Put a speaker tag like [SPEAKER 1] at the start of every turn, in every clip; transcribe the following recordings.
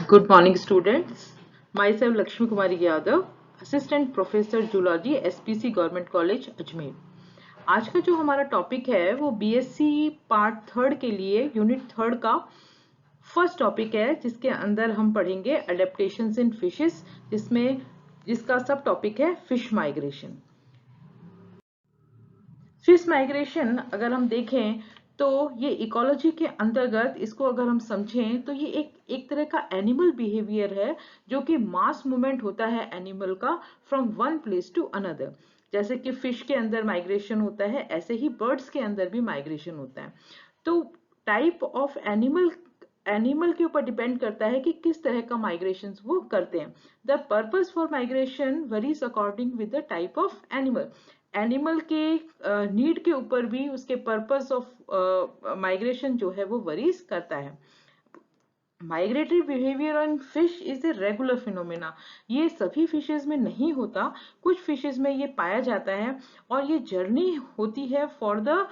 [SPEAKER 1] Good morning, students. Myself Lakshmi Kumari Yadav, Assistant Professor Zoology, SPC Government College, Ajmer. आज का जो हमारा topic है वो बीएससी पार्ट थर्ड के लिए यूनिट थर्ड का फर्स्ट टॉपिक है, जिसके अंदर हम पढ़ेंगे अडेप्टेशंस इन फिशेस, जिसका सब टॉपिक है फिश माइग्रेशन। फिश माइग्रेशन अगर हम देखें तो ये इकोलॉजी के अंतर्गत, इसको अगर हम समझें तो ये एक तरह का एनिमल बिहेवियर है, जो कि मास मूवमेंट होता है एनिमल का from one place to another. जैसे कि फिश के अंदर माइग्रेशन होता है, ऐसे ही बर्ड्स के अंदर भी माइग्रेशन होता है। तो टाइप ऑफ एनिमल के ऊपर डिपेंड करता है कि किस तरह का माइग्रेशन वो करते हैं। The purpose for migration varies according with the type of animal के नीड के ऊपर भी उसके पर्पस ऑफ माइग्रेशन जो है वो वरीज करता है। Migratory behaviour on fish is a regular phenomena. ये सभी फिशेज में नहीं होता, कुछ फिशेज में ये पाया जाता है, और ये जर्नी होती है for the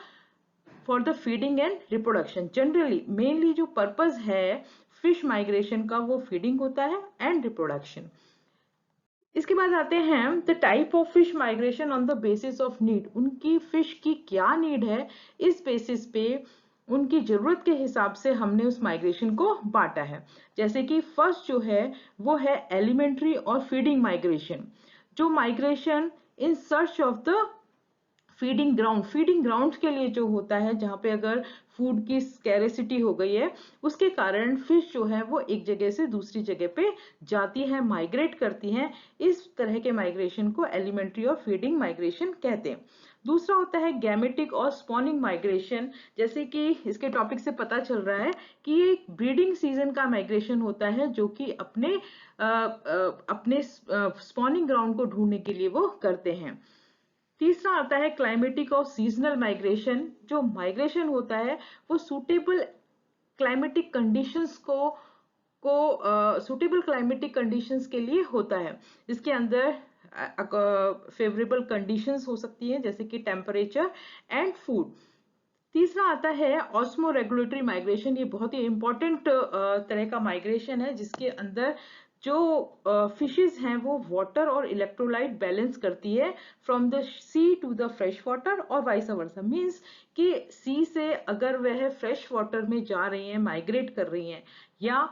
[SPEAKER 1] feeding and reproduction. Generally mainly जो पर्पस है फिश माइग्रेशन का वो फीडिंग होता है एंड रिप्रोडक्शन। इसके बाद आते हैं the type of fish migration on the basis of need. उनकी फिश की क्या नीड है, इस बेसिस पे उनकी जरूरत के हिसाब से हमने उस माइग्रेशन को बांटा है। जैसे कि फर्स्ट जो है वो है एलिमेंट्री और फीडिंग माइग्रेशन। जो migration in search of the feeding ground के लिए जो होता है, जहाँ पे अगर फूड की स्कैरेसिटी हो गई है, उसके कारण फिश जो है वो एक जगह से दूसरी जगह पे जाती है, माइग्रेट करती हैं। इस तरह के माइग्रेशन को एलिमेंट्री और फीडिंग माइग्रेशन कहते हैं। दूसरा होता है गैमेटिक और स्पॉनिंग माइग्रेशन। जैसे कि इसके टॉपिक से पता चल रहा है कि ये ब्रीडिंग सीजन का माइग्रेशन होता है, जो कि अपने स्पॉनिंग ग्राउंड को ढूंढने के लिए वो करते हैं। तीसरा आता है क्लाइमेटिक और सीजनल माइग्रेशन। जो माइग्रेशन होता है वो सूटेबल क्लाइमेटिक कंडीशंस को सूटेबल क्लाइमेटिक कंडीशंस के लिए होता है। इसके अंदर फेवरेबल कंडीशंस हो सकती है, जैसे कि टेम्परेचर एंड फूड। तीसरा आता है ऑस्मो रेगुलेटरी माइग्रेशन। ये बहुत ही इंपॉर्टेंट तरह का माइग्रेशन है, जिसके अंदर जो फिशेस हैं वो वाटर और इलेक्ट्रोलाइट बैलेंस करती है from the sea to the fresh water और वाइस वर्सा। मीन्स कि सी से अगर वह फ्रेश वाटर में जा रही हैं, माइग्रेट कर रही हैं, या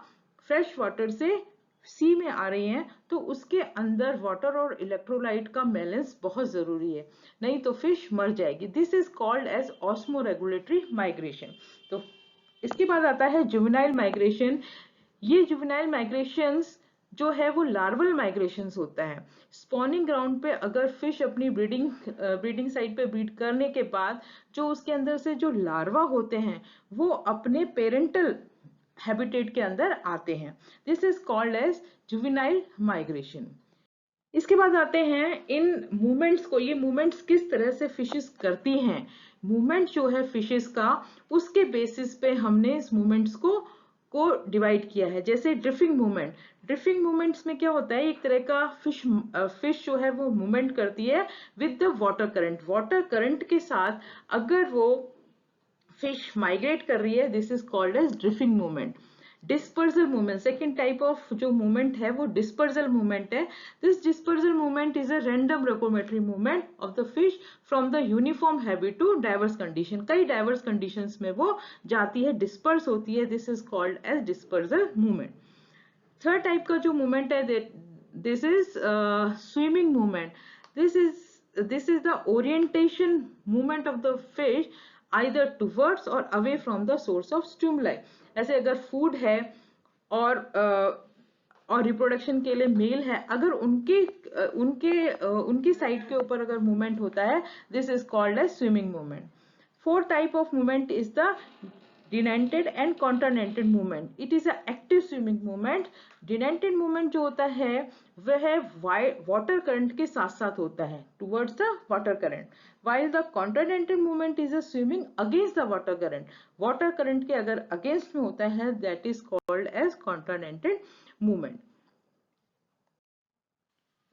[SPEAKER 1] फ्रेश वाटर से सी में आ रही हैं, तो उसके अंदर वाटर और इलेक्ट्रोलाइट का बैलेंस बहुत जरूरी है, नहीं तो फिश मर जाएगी। This is called as osmo regulatory migration. तो इसके बाद आता है जुवेनाइल माइग्रेशन। ये जुवेनाइल माइग्रेशंस जो है वो लार्वल माइग्रेशंस होता है। स्पॉनिंग ग्राउंड पे अगर फिश अपनी ब्रीडिंग साइट पे ब्रीड करने के बाद जो उसके अंदर से जो लार्वा होते हैं वो अपने पेरेंटल हैबिटेट के अंदर आते हैं। This is called as juvenile migration. इसके बाद आते हैं इन मूवमेंट्स को। ये मूवमेंट्स किस तरह से फिशेस करती हैं, मूवमेंट जो है फिशेस का, उसके बेसिस पे हमने इस मूवमेंट्स को डिवाइड किया है। जैसे ड्रिफ्टिंग मूवमेंट। ड्रिफ्टिंग मूवमेंट्स में क्या होता है, एक तरह का फिश जो है वो मूवमेंट करती है with the water current. Water current के साथ अगर वो फिश माइग्रेट कर रही है, this is called as drifting movement. Dispersal movement, second type of जो मूवमेंट है वो डिस्पर्सल मूवमेंट है। This dispersal movement is a random locomotory movement of the fish from the uniform habit to diverse condition. कई diverse conditions में वो जाती है, disperse होती है। This is called as dispersal movement. Third type का जो मूवमेंट है, this is swimming movement. This is the orientation movement of the fish either towards or away from the source of stimuli। ऐसे अगर food है और और reproduction के लिए मेल है, अगर उनकी साइड के ऊपर अगर मूवमेंट होता है, this is called as swimming movement. Fourth type of movement is the denatant and contranatant movement. It is a active swimming movement. Denatant movement जो होता है वह वाटर करंट के साथ साथ होता है, towards the water current, while the continental movement is a swimming against the water current। water current के अगर against में होता है, that is called as continental movement।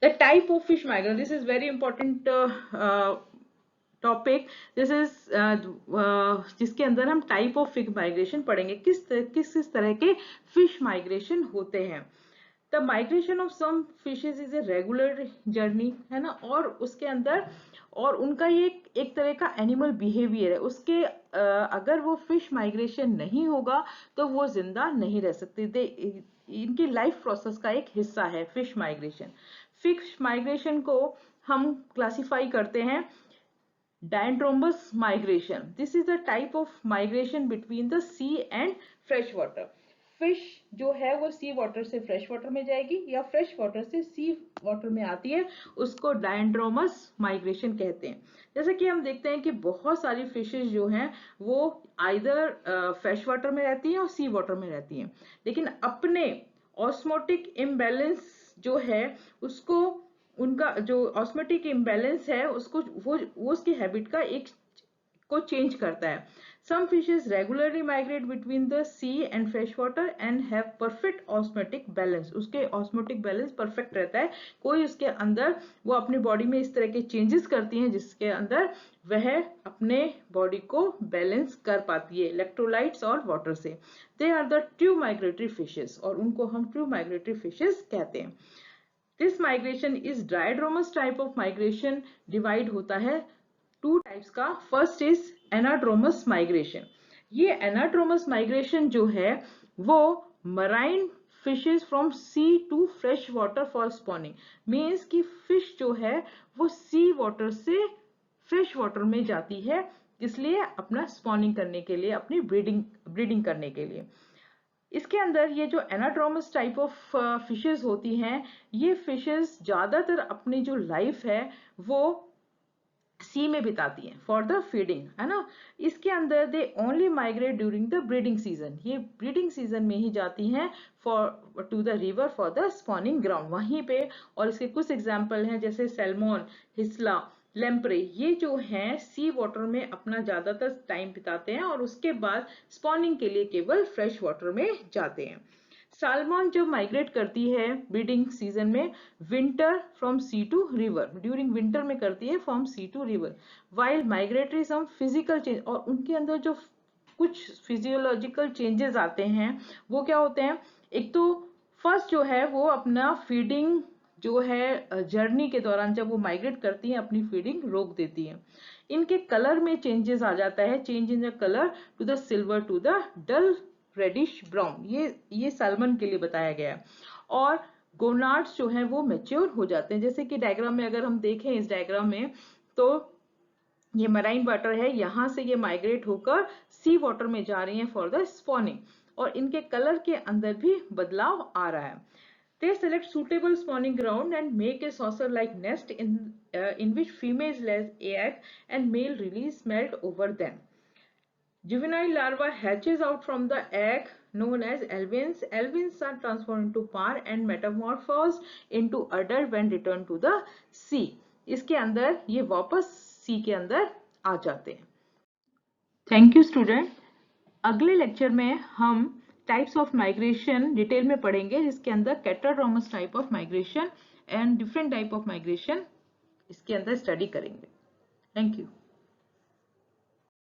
[SPEAKER 1] the type of fish migration, this is very important topic this is जिसके अंदर हम type of fish migration पढ़ेंगे, किस तरह के फिश माइग्रेशन होते हैं। The migration of some fishes is a regular journey, है ना, और उसके अंदर और उनका ये एक तरह का एनिमल बिहेवियर है, उसके अगर वो फिश माइग्रेशन नहीं होगा तो वो जिंदा नहीं रह सकते। इनकी लाइफ प्रोसेस का एक हिस्सा है फिश माइग्रेशन। फिश माइग्रेशन को हम क्लासिफाई करते हैं diadromous migration. This is the type of migration between the sea and fresh water. Fish जो है वो सी वाटर से फ्रेश वाटर में जाएगी या फ्रेश वाटर से सी वाटर में आती है, उसको डायड्रोमस माइग्रेशन कहते हैं। जैसे कि हम देखते हैं कि बहुत सारी फिशेज जो हैं वो आइदर फ्रेश वाटर में रहती हैं और सी वाटर में रहती हैं, लेकिन अपने ऑस्मोटिक इम्बैलेंस जो है उसको, उनका जो ऑस्मोटिक इम्बैलेंस है उसको वो उसकी हैबिट का एक को चेंज करता है। Some fishes regularly migrate between the sea and fresh water and have perfect osmotic balance. उसके osmotic balance perfect रहता है, कोई उसके अंदर वो अपनी बॉडी में इस तरह के चेंजेस करती हैं जिसके अंदर वह अपने बॉडी को बैलेंस कर पाती है इलेक्ट्रोलाइट्स और वाटर से। They are the true migratory fishes और उनको हम true migratory fishes कहते हैं। This migration is diadromous type of migration, divide होता है टू टाइप्स का। First is anadromous migration. ये एनाड्रोमस माइग्रेशन जो है वो marine fishes from sea to fresh water for spawning, means कि फिश जो है वो सी वाटर से फ्रेश वाटर में जाती है, इसलिए अपना स्पॉनिंग करने के लिए, अपनी ब्रीडिंग करने के लिए। इसके अंदर ये जो एनाड्रोमस टाइप ऑफ फिशेस होती हैं, ये फिशेस ज्यादातर अपनी जो लाइफ है वो सी में बिताती हैं फॉर द फीडिंग, है ना। इसके अंदर they only migrate during the breeding season, ये ब्रीडिंग सीजन में ही जाती हैं for to the river for the spawning ground, वहीं पे। और इसके कुछ एग्जांपल हैं जैसे सैल्मन, हिस्ला, लेम्प्रे, ये जो हैं सी वाटर में अपना ज्यादातर टाइम बिताते हैं और उसके बाद स्पॉनिंग के लिए केवल फ्रेश वाटर में जाते हैं। सालमन जब माइग्रेट करती है ब्रीडिंग सीजन में winter from sea to river, during winter में करती है from sea to river, while migratory some physical change, और उनके अंदर जो कुछ फिजियोलॉजिकल चेंजेस आते हैं वो क्या होते हैं। एक तो फर्स्ट जो है वो अपना फीडिंग जो है जर्नी के दौरान जब वो माइग्रेट करती हैं अपनी फीडिंग रोक देती हैं। इनके कलर में चेंजेस आ जाता है, change in the colour to the silver to the dull reddish brown, ये सैल्मन के लिए बताया गया है। और गोनाड्स जो हैं वो मैच्योर हो जाते हैं, जैसे कि डायग्राम में अगर हम देखें, इस डायग्राम में तो ये मराइन वाटर है, यहाँ से ये माइग्रेट होकर सी वाटर में जा रही हैं फॉर द स्पॉनिंग, और इनके कलर के अंदर भी बदलाव आ रहा है। They select suitable spawning ground and make a saucer-like nest in which females lay egg and male release melt over them. Juvenile larva hatches out from the egg known as alevins. Alevins are transformed into parr and metamorphosed into adult when returned to the sea. इसके अंदर ये वापस सी के अंदर आ जाते हैं। Thank you student. अगले lecture में हम टाइप्स ऑफ माइग्रेशन डिटेल में पढ़ेंगे, जिसके अंदर catadromous type of migration and different type of migration इसके अंदर स्टडी करेंगे। Thank you.